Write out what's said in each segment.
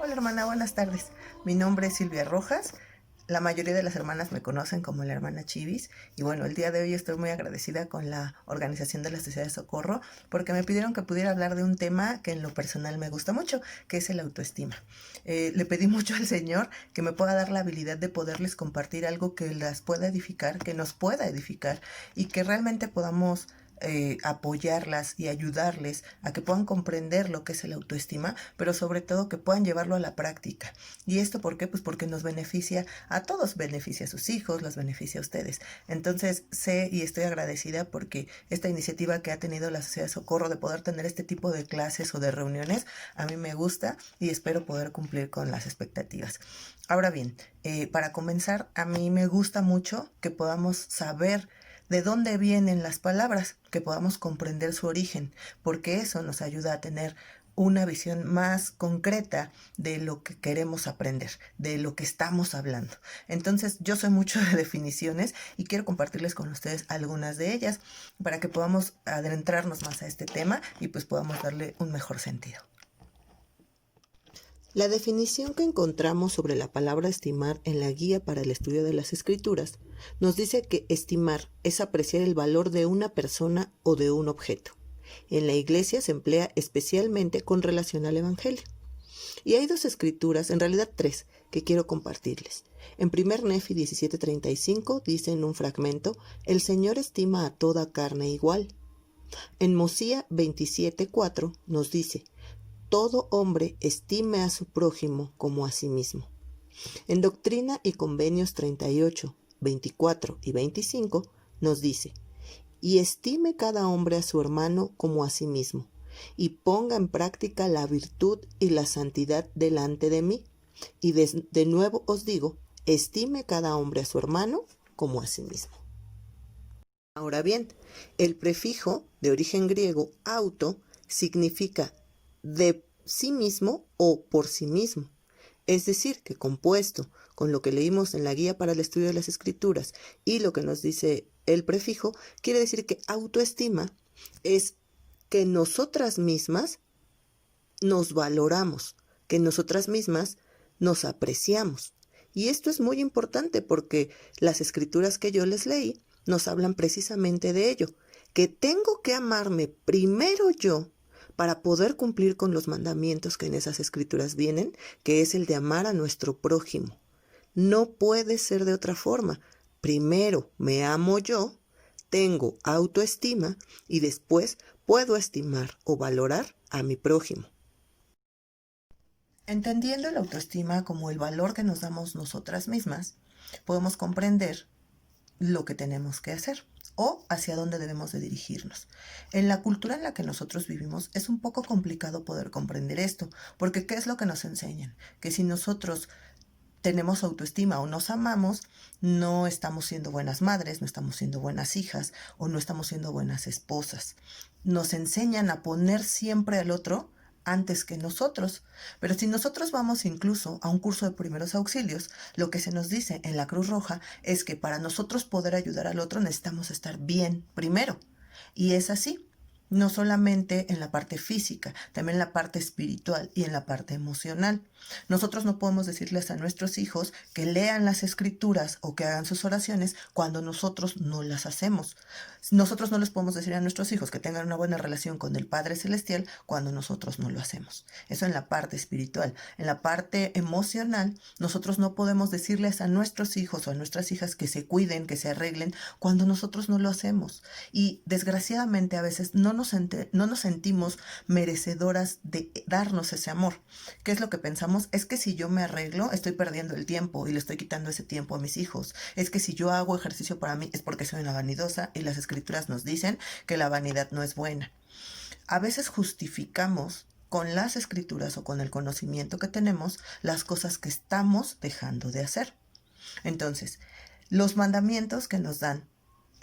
Hola hermana, buenas tardes. Mi nombre es Silvia Rojas. La mayoría de las hermanas me conocen como la hermana Chivis y bueno, el día de hoy estoy muy agradecida con la organización de la Sociedad de Socorro porque me pidieron que pudiera hablar de un tema que en lo personal me gusta mucho, que es el autoestima. Le pedí mucho al Señor que me pueda dar la habilidad de poderles compartir algo que las pueda edificar, que nos pueda edificar y que realmente podamos apoyarlas y ayudarles a que puedan comprender lo que es el autoestima, pero sobre todo que puedan llevarlo a la práctica. ¿Y esto por qué? Pues porque nos beneficia a todos, beneficia a sus hijos, los beneficia a ustedes. Entonces sé y estoy agradecida porque esta iniciativa que ha tenido la Sociedad de Socorro de poder tener este tipo de clases o de reuniones, a mí me gusta y espero poder cumplir con las expectativas. Ahora bien, para comenzar, a mí me gusta mucho que podamos saber de dónde vienen las palabras, que podamos comprender su origen, porque eso nos ayuda a tener una visión más concreta de lo que queremos aprender, de lo que estamos hablando. Entonces, yo soy mucho de definiciones y quiero compartirles con ustedes algunas de ellas para que podamos adentrarnos más a este tema y pues podamos darle un mejor sentido. La definición que encontramos sobre la palabra estimar en la Guía para el Estudio de las Escrituras nos dice que estimar es apreciar el valor de una persona o de un objeto. En la Iglesia se emplea especialmente con relación al Evangelio. Y hay dos escrituras, en realidad tres, que quiero compartirles. En 1 Nefi 17:35 dice en un fragmento: el Señor estima a toda carne igual. En Mosía 27:4 nos dice: todo hombre estime a su prójimo como a sí mismo. En Doctrina y Convenios 38, 24 y 25 nos dice: y estime cada hombre a su hermano como a sí mismo, y ponga en práctica la virtud y la santidad delante de mí. Y de nuevo os digo, estime cada hombre a su hermano como a sí mismo. Ahora bien, el prefijo de origen griego auto significa de sí mismo o por sí mismo. Es decir, que compuesto con lo que leímos en la Guía para el Estudio de las Escrituras y lo que nos dice el prefijo, quiere decir que autoestima es que nosotras mismas nos valoramos, que nosotras mismas nos apreciamos. Y esto es muy importante porque las escrituras que yo les leí nos hablan precisamente de ello, que tengo que amarme primero yo para poder cumplir con los mandamientos que en esas escrituras vienen, que es el de amar a nuestro prójimo. No puede ser de otra forma. Primero me amo yo, tengo autoestima y después puedo estimar o valorar a mi prójimo. Entendiendo la autoestima como el valor que nos damos nosotras mismas, podemos comprender lo que tenemos que hacer o hacia dónde debemos de dirigirnos. En la cultura en la que nosotros vivimos es un poco complicado poder comprender esto, porque ¿qué es lo que nos enseñan? Que si nosotros tenemos autoestima o nos amamos, no estamos siendo buenas madres, no estamos siendo buenas hijas o no estamos siendo buenas esposas. Nos enseñan a poner siempre al otro antes que nosotros. Pero si nosotros vamos incluso a un curso de primeros auxilios, lo que se nos dice en la Cruz Roja es que para nosotros poder ayudar al otro necesitamos estar bien primero. Y es así. No solamente en la parte física, también en la parte espiritual y en la parte emocional. Nosotros no podemos decirles a nuestros hijos que lean las escrituras o que hagan sus oraciones cuando nosotros no las hacemos. Nosotros no les podemos decir a nuestros hijos que tengan una buena relación con el Padre Celestial cuando nosotros no lo hacemos. Eso en la parte espiritual. En la parte emocional, nosotros no podemos decirles a nuestros hijos o a nuestras hijas que se cuiden, que se arreglen cuando nosotros no lo hacemos. Y desgraciadamente a veces no nos sentimos merecedoras de darnos ese amor. ¿Qué es lo que pensamos? Es que si yo me arreglo, estoy perdiendo el tiempo y le estoy quitando ese tiempo a mis hijos. Es que si yo hago ejercicio para mí es porque soy una vanidosa y las escrituras nos dicen que la vanidad no es buena. A veces justificamos con las escrituras o con el conocimiento que tenemos las cosas que estamos dejando de hacer. Entonces, los mandamientos que nos dan,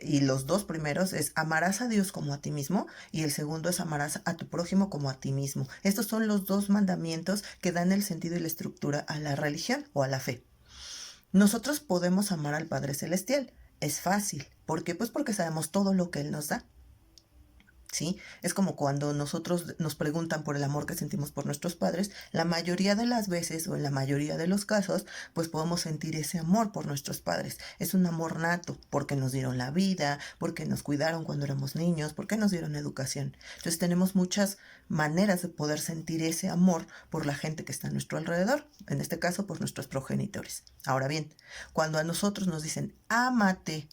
y los dos primeros es amarás a Dios como a ti mismo y el segundo es amarás a tu prójimo como a ti mismo. Estos son los dos mandamientos que dan el sentido y la estructura a la religión o a la fe. Nosotros podemos amar al Padre Celestial. Es fácil. ¿Por qué? Pues porque sabemos todo lo que Él nos da. ¿sí? Es como cuando nosotros nos preguntan por el amor que sentimos por nuestros padres, la mayoría de las veces o en la mayoría de los casos, pues podemos sentir ese amor por nuestros padres. Es un amor nato, porque nos dieron la vida, porque nos cuidaron cuando éramos niños, porque nos dieron educación. Entonces tenemos muchas maneras de poder sentir ese amor por la gente que está a nuestro alrededor, en este caso por nuestros progenitores. Ahora bien, cuando a nosotros nos dicen, ámate,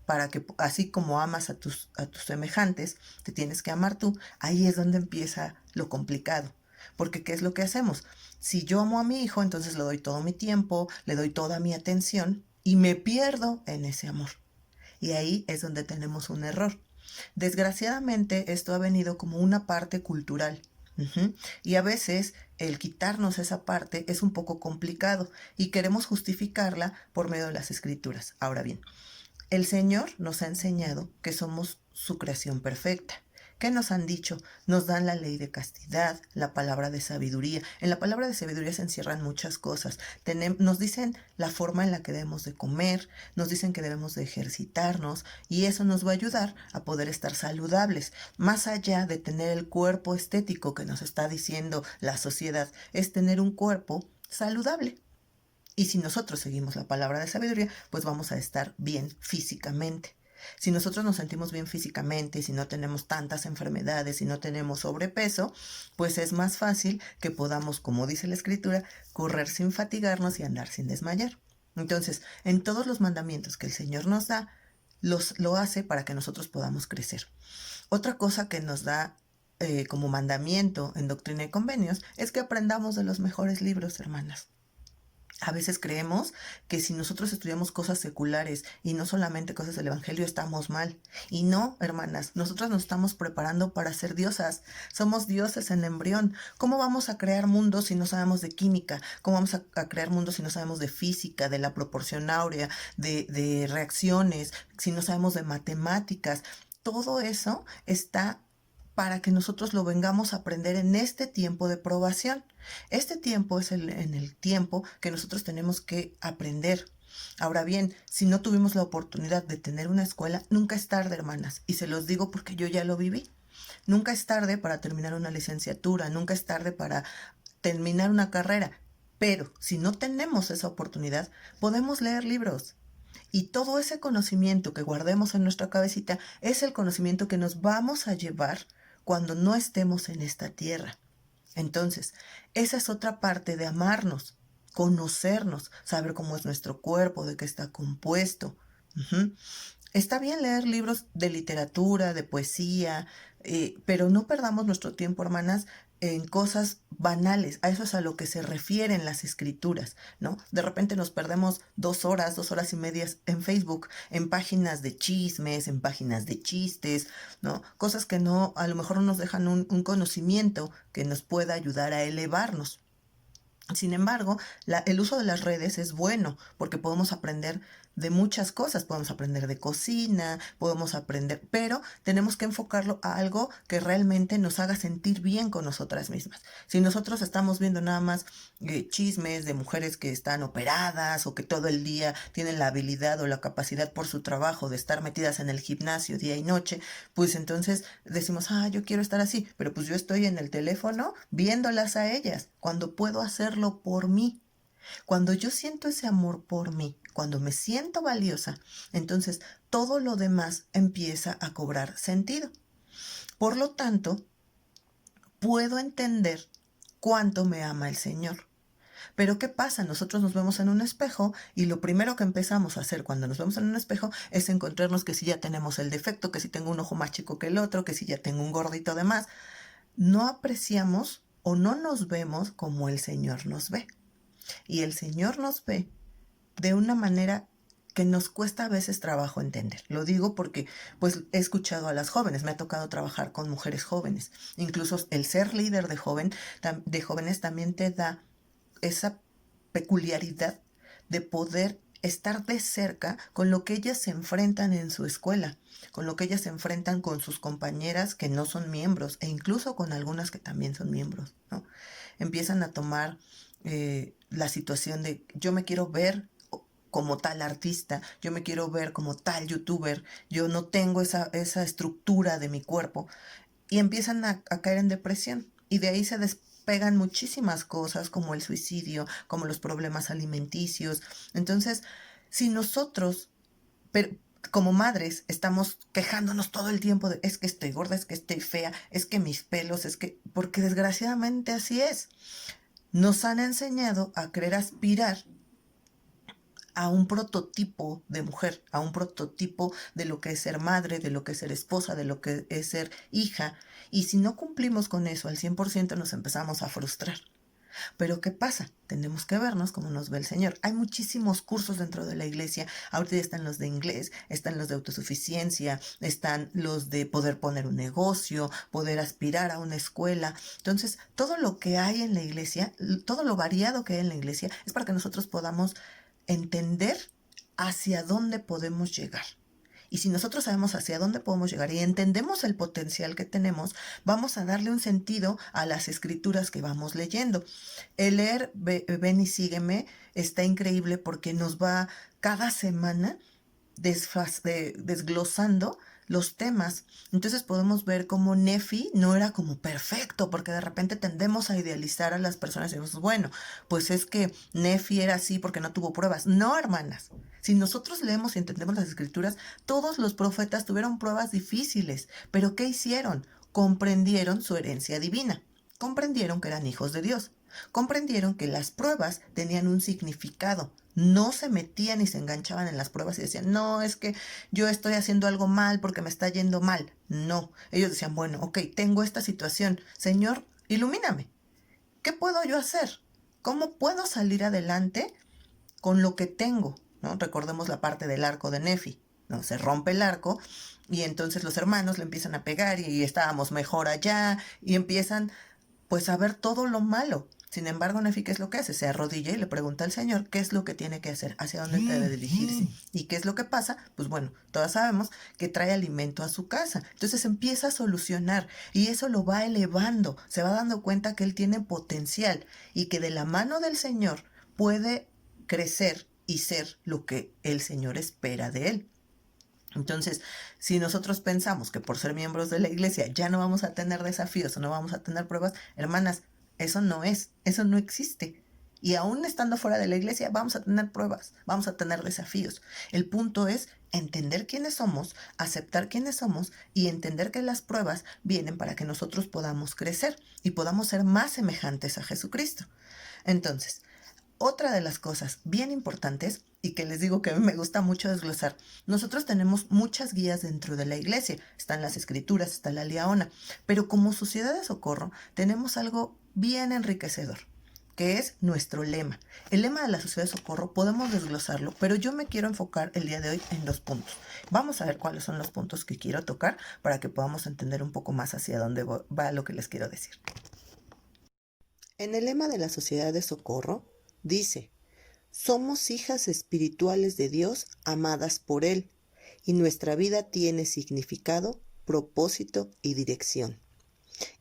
para que así como amas a tus semejantes, te tienes que amar tú, ahí es donde empieza lo complicado. Porque ¿qué es lo que hacemos? Si yo amo a mi hijo, entonces le doy todo mi tiempo, le doy toda mi atención y me pierdo en ese amor. Y ahí es donde tenemos un error. Desgraciadamente esto ha venido como una parte cultural. Y a veces el quitarnos esa parte es un poco complicado y queremos justificarla por medio de las escrituras. Ahora bien, el Señor nos ha enseñado que somos su creación perfecta. ¿Qué nos han dicho? Nos dan la ley de castidad, la palabra de sabiduría. En la palabra de sabiduría se encierran muchas cosas. Nos dicen la forma en la que debemos de comer, nos dicen que debemos de ejercitarnos y eso nos va a ayudar a poder estar saludables. Más allá de tener el cuerpo estético que nos está diciendo la sociedad, es tener un cuerpo saludable. Y si nosotros seguimos la palabra de sabiduría, pues vamos a estar bien físicamente. Si nosotros nos sentimos bien físicamente, si no tenemos tantas enfermedades, si no tenemos sobrepeso, pues es más fácil que podamos, como dice la escritura, correr sin fatigarnos y andar sin desmayar. Entonces, en todos los mandamientos que el Señor nos da, lo hace para que nosotros podamos crecer. Otra cosa que nos da como mandamiento en Doctrina y Convenios es que aprendamos de los mejores libros, hermanas. A veces creemos que si nosotros estudiamos cosas seculares y no solamente cosas del Evangelio, estamos mal. Y no, hermanas, nosotras nos estamos preparando para ser diosas. Somos dioses en embrión. ¿Cómo vamos a crear mundos si no sabemos de química? ¿Cómo vamos a crear mundos si no sabemos de física, de la proporción áurea, de reacciones, si no sabemos de matemáticas? Todo eso está para que nosotros lo vengamos a aprender en este tiempo de probación. Este tiempo es en el tiempo que nosotros tenemos que aprender. Ahora bien, si no tuvimos la oportunidad de tener una escuela, nunca es tarde, hermanas. Y se los digo porque yo ya lo viví. Nunca es tarde para terminar una licenciatura, nunca es tarde para terminar una carrera. Pero si no tenemos esa oportunidad, podemos leer libros. Y todo ese conocimiento que guardemos en nuestra cabecita es el conocimiento que nos vamos a llevar cuando no estemos en esta tierra. Entonces, esa es otra parte de amarnos, conocernos, saber cómo es nuestro cuerpo, de qué está compuesto. Ujú. Está bien leer libros de literatura, de poesía, pero no perdamos nuestro tiempo, hermanas, en cosas banales. A eso es a lo que se refieren las escrituras, ¿no? De repente nos perdemos 2 horas y media en Facebook, en páginas de chismes, en páginas de chistes, ¿no? Cosas que no, a lo mejor no nos dejan un conocimiento que nos pueda ayudar a elevarnos. Sin embargo, el uso de las redes es bueno porque podemos aprender de muchas cosas, podemos aprender de cocina, podemos aprender, pero tenemos que enfocarlo a algo que realmente nos haga sentir bien con nosotras mismas. Si nosotros estamos viendo nada más chismes de mujeres que están operadas o que todo el día tienen la habilidad o la capacidad por su trabajo de estar metidas en el gimnasio día y noche, pues entonces decimos, yo quiero estar así, pero pues yo estoy en el teléfono viéndolas a ellas, cuando puedo hacerlo por mí. Cuando yo siento ese amor por mí, cuando me siento valiosa, entonces todo lo demás empieza a cobrar sentido. Por lo tanto, puedo entender cuánto me ama el Señor. Pero ¿qué pasa? Nosotros nos vemos en un espejo y lo primero que empezamos a hacer cuando nos vemos en un espejo es encontrarnos que si ya tenemos el defecto, que si tengo un ojo más chico que el otro, que si ya tengo un gordito de más. No apreciamos o no nos vemos como el Señor nos ve. Y el Señor nos ve de una manera que nos cuesta a veces trabajo entender. Lo digo porque pues he escuchado a las jóvenes, me ha tocado trabajar con mujeres jóvenes. Incluso el ser líder de jóvenes también te da esa peculiaridad de poder estar de cerca con lo que ellas se enfrentan en su escuela, con lo que ellas se enfrentan con sus compañeras que no son miembros e incluso con algunas que también son miembros, ¿no? Empiezan a tomar la situación de yo me quiero ver como tal artista, yo me quiero ver como tal youtuber, yo no tengo esa estructura de mi cuerpo, y empiezan a caer en depresión. Y de ahí se despegan muchísimas cosas como el suicidio, como los problemas alimenticios. Entonces, si nosotros, pero, como madres, estamos quejándonos todo el tiempo de es que estoy gorda, es que estoy fea, es que mis pelos, es que, porque desgraciadamente así es. Nos han enseñado a querer aspirar a un prototipo de mujer, a un prototipo de lo que es ser madre, de lo que es ser esposa, de lo que es ser hija. Y si no cumplimos con eso al 100% nos empezamos a frustrar. Pero ¿qué pasa? Tenemos que vernos como nos ve el Señor. Hay muchísimos cursos dentro de la iglesia. Ahorita están los de inglés, están los de autosuficiencia, están los de poder poner un negocio, poder aspirar a una escuela. Entonces, todo lo que hay en la iglesia, todo lo variado que hay en la iglesia, es para que nosotros podamos entender hacia dónde podemos llegar. Y si nosotros sabemos hacia dónde podemos llegar y entendemos el potencial que tenemos, vamos a darle un sentido a las escrituras que vamos leyendo. El leer Ven y Sígueme está increíble porque nos va cada semana desglosando los temas. Entonces podemos ver cómo Nefi no era como perfecto, porque de repente tendemos a idealizar a las personas y decimos, bueno, pues es que Nefi era así porque no tuvo pruebas. No, hermanas. Si nosotros leemos y entendemos las escrituras, todos los profetas tuvieron pruebas difíciles, pero ¿qué hicieron? Comprendieron su herencia divina, comprendieron que eran hijos de Dios, comprendieron que las pruebas tenían un significado. No se metían y se enganchaban en las pruebas y decían, no, es que yo estoy haciendo algo mal porque me está yendo mal. No, ellos decían, bueno, ok, tengo esta situación. Señor, ilumíname. ¿Qué puedo yo hacer? ¿Cómo puedo salir adelante con lo que tengo? ¿No? Recordemos la parte del arco de Nefi, ¿no? Se rompe el arco y entonces los hermanos le empiezan a pegar y estábamos mejor allá y empiezan pues a ver todo lo malo. Sin embargo, Nefi, ¿qué es lo que hace? Se arrodilla y le pregunta al Señor qué es lo que tiene que hacer, hacia dónde debe dirigirse. ¿Y qué es lo que pasa? Pues bueno, todas sabemos que trae alimento a su casa. Entonces empieza a solucionar y eso lo va elevando. Se va dando cuenta que él tiene potencial y que de la mano del Señor puede crecer y ser lo que el Señor espera de él. Entonces, si nosotros pensamos que por ser miembros de la iglesia ya no vamos a tener desafíos o no vamos a tener pruebas, hermanas, eso no existe. Y aún estando fuera de la iglesia vamos a tener pruebas, vamos a tener desafíos. El punto es entender quiénes somos, aceptar quiénes somos y entender que las pruebas vienen para que nosotros podamos crecer y podamos ser más semejantes a Jesucristo. Entonces, otra de las cosas bien importantes y que les digo que a mí me gusta mucho desglosar, nosotros tenemos muchas guías dentro de la iglesia, están las escrituras, está la Liaona, pero como Sociedad de Socorro tenemos algo bien enriquecedor, que es nuestro lema. El lema de la Sociedad de Socorro podemos desglosarlo, pero yo me quiero enfocar el día de hoy en 2 puntos. Vamos a ver cuáles son los puntos que quiero tocar para que podamos entender un poco más hacia dónde va lo que les quiero decir. En el lema de la Sociedad de Socorro dice: somos hijas espirituales de Dios amadas por Él, y nuestra vida tiene significado, propósito y dirección.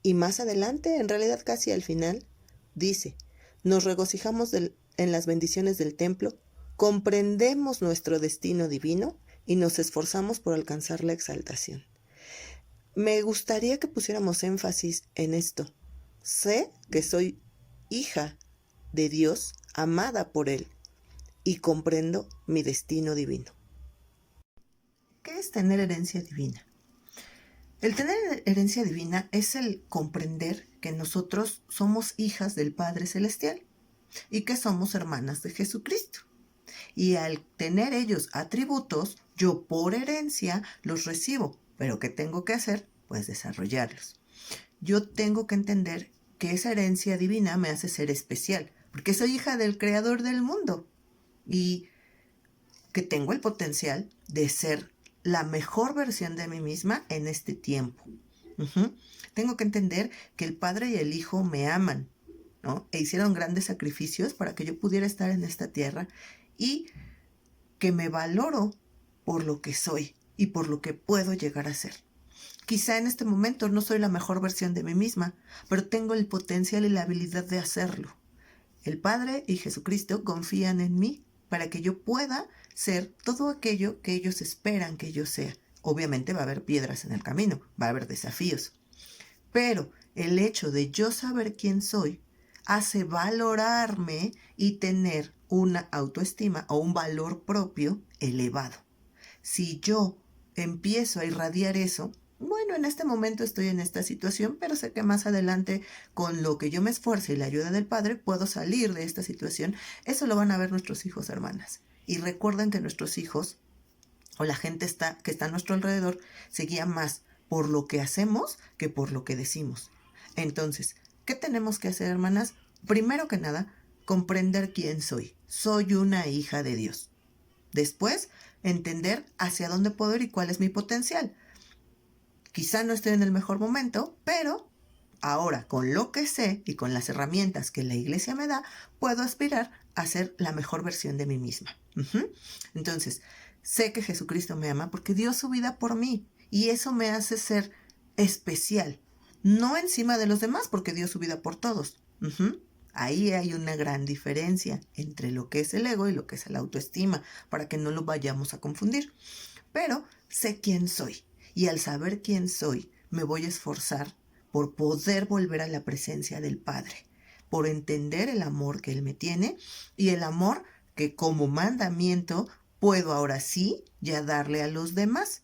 Y más adelante, en realidad casi al final, dice: nos regocijamos en las bendiciones del templo, comprendemos nuestro destino divino y nos esforzamos por alcanzar la exaltación. Me gustaría que pusiéramos énfasis en esto. Sé que soy hija de Dios, amada por Él, y comprendo mi destino divino. ¿Qué es tener herencia divina? El tener herencia divina es el comprender que nosotros somos hijas del Padre Celestial y que somos hermanas de Jesucristo. Y al tener ellos atributos, yo por herencia los recibo. ¿Pero qué tengo que hacer? Pues desarrollarlos. Yo tengo que entender que esa herencia divina me hace ser especial, porque soy hija del Creador del mundo y que tengo el potencial de ser la mejor versión de mí misma en este tiempo. Tengo que entender que el Padre y el Hijo me aman, ¿no? E hicieron grandes sacrificios para que yo pudiera estar en esta tierra y que me valoro por lo que soy y por lo que puedo llegar a ser. Quizá en este momento no soy la mejor versión de mí misma, pero tengo el potencial y la habilidad de hacerlo. El Padre y Jesucristo confían en mí para que yo pueda ser todo aquello que ellos esperan que yo sea. Obviamente va a haber piedras en el camino, va a haber desafíos, pero el hecho de yo saber quién soy hace valorarme y tener una autoestima o un valor propio elevado. Si yo empiezo a irradiar eso, bueno, en este momento estoy en esta situación, pero sé que más adelante, con lo que yo me esfuerce y la ayuda del Padre, puedo salir de esta situación. Eso lo van a ver nuestros hijos, hermanas. Y recuerden que nuestros hijos o la gente que está a nuestro alrededor se guía más por lo que hacemos que por lo que decimos. Entonces, ¿qué tenemos que hacer, hermanas? Primero que nada, comprender quién soy. Soy una hija de Dios. Después, entender hacia dónde puedo ir y cuál es mi potencial. Quizá no estoy en el mejor momento, pero ahora con lo que sé y con las herramientas que la iglesia me da, puedo aspirar a ser la mejor versión de mí misma. Entonces, sé que Jesucristo me ama porque dio su vida por mí y eso me hace ser especial, no encima de los demás porque dio su vida por todos. Ahí hay una gran diferencia entre lo que es el ego y lo que es la autoestima, para que no lo vayamos a confundir. Pero sé quién soy y al saber quién soy, me voy a esforzar por poder volver a la presencia del Padre, por entender el amor que Él me tiene y el amor que como mandamiento puedo ahora sí ya darle a los demás.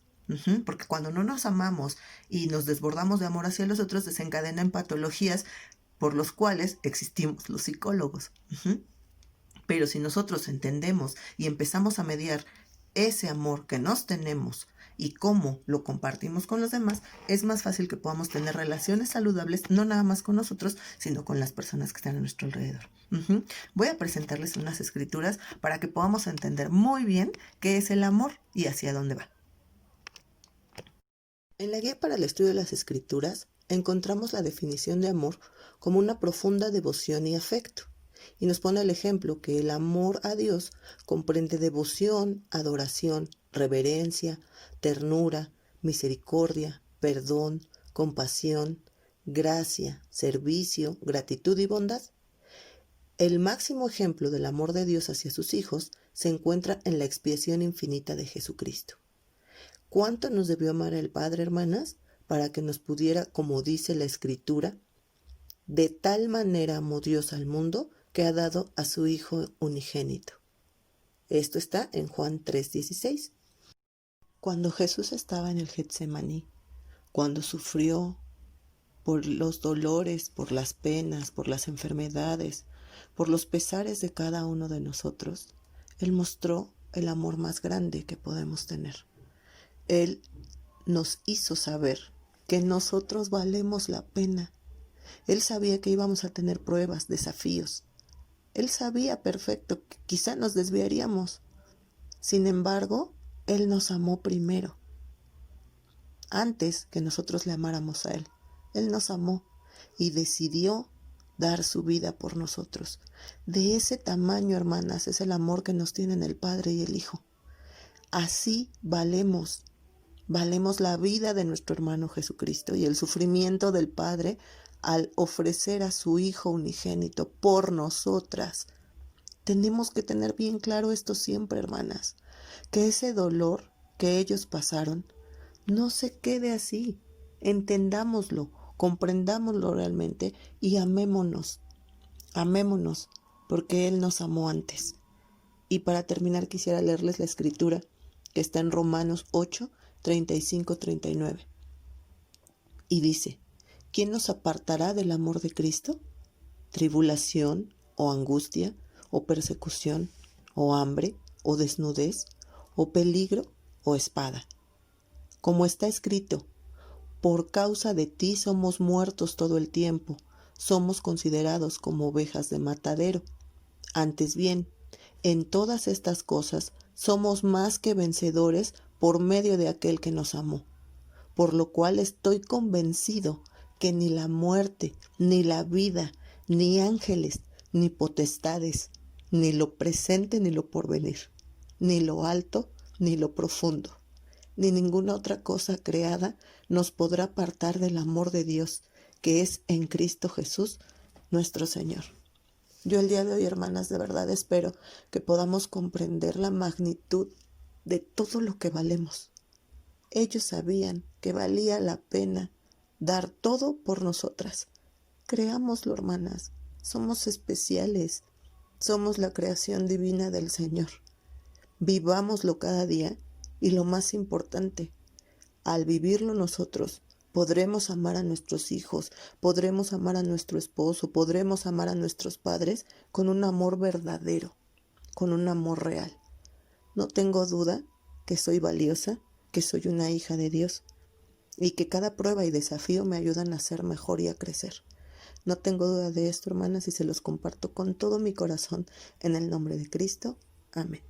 Porque cuando no nos amamos y nos desbordamos de amor hacia los otros, desencadenan patologías por los cuales existimos los psicólogos. Pero si nosotros entendemos y empezamos a mediar ese amor que nos tenemos y cómo lo compartimos con los demás, es más fácil que podamos tener relaciones saludables, no nada más con nosotros, sino con las personas que están a nuestro alrededor. Voy a presentarles unas escrituras para que podamos entender muy bien qué es el amor y hacia dónde va. En la guía para el estudio de las escrituras encontramos la definición de amor como una profunda devoción y afecto. Y nos pone el ejemplo que el amor a Dios comprende devoción, adoración, reverencia, ternura, misericordia, perdón, compasión, gracia, servicio, gratitud y bondad. El máximo ejemplo del amor de Dios hacia sus hijos se encuentra en la expiación infinita de Jesucristo. ¿Cuánto nos debió amar el Padre, hermanas, para que nos pudiera, como dice la Escritura, de tal manera amó Dios al mundo que ha dado a su Hijo unigénito? Esto está en Juan 3:16. Cuando Jesús estaba en el Getsemaní, cuando sufrió por los dolores, por las penas, por las enfermedades, por los pesares de cada uno de nosotros, Él mostró el amor más grande que podemos tener. Él nos hizo saber que nosotros valemos la pena. Él sabía que íbamos a tener pruebas, desafíos. Él sabía perfecto que quizá nos desviaríamos. Sin embargo, Él nos amó primero. Antes que nosotros le amáramos a Él, Él nos amó y decidió dar su vida por nosotros. De ese tamaño, hermanas, es el amor que nos tienen el Padre y el Hijo. Así valemos la vida de nuestro hermano Jesucristo y el sufrimiento del Padre al ofrecer a su Hijo unigénito por nosotras. Tenemos que tener bien claro esto siempre, hermanas, que ese dolor que ellos pasaron no se quede así. Entendámoslo, comprendámoslo realmente y amémonos, porque Él nos amó antes. Y para terminar quisiera leerles la escritura que está en Romanos 8:35-39. Y dice: ¿quién nos apartará del amor de Cristo? ¿Tribulación, o angustia, o persecución, o hambre, o desnudez, o peligro, o espada? Como está escrito: por causa de ti somos muertos todo el tiempo, somos considerados como ovejas de matadero. Antes bien, en todas estas cosas somos más que vencedores por medio de aquel que nos amó. Por lo cual estoy convencido que ni la muerte, ni la vida, ni ángeles, ni potestades, ni lo presente ni lo porvenir, ni lo alto, ni lo profundo, ni ninguna otra cosa creada nos podrá apartar del amor de Dios, que es en Cristo Jesús, nuestro Señor. Yo el día de hoy, hermanas, de verdad espero que podamos comprender la magnitud de todo lo que valemos. Ellos sabían que valía la pena dar todo por nosotras. Creámoslo, hermanas. Somos especiales. Somos la creación divina del Señor. Vivámoslo cada día y lo más importante, al vivirlo nosotros, podremos amar a nuestros hijos, podremos amar a nuestro esposo, podremos amar a nuestros padres con un amor verdadero, con un amor real. No tengo duda que soy valiosa, que soy una hija de Dios y que cada prueba y desafío me ayudan a ser mejor y a crecer. No tengo duda de esto, hermanas, y se los comparto con todo mi corazón en el nombre de Cristo. Amén.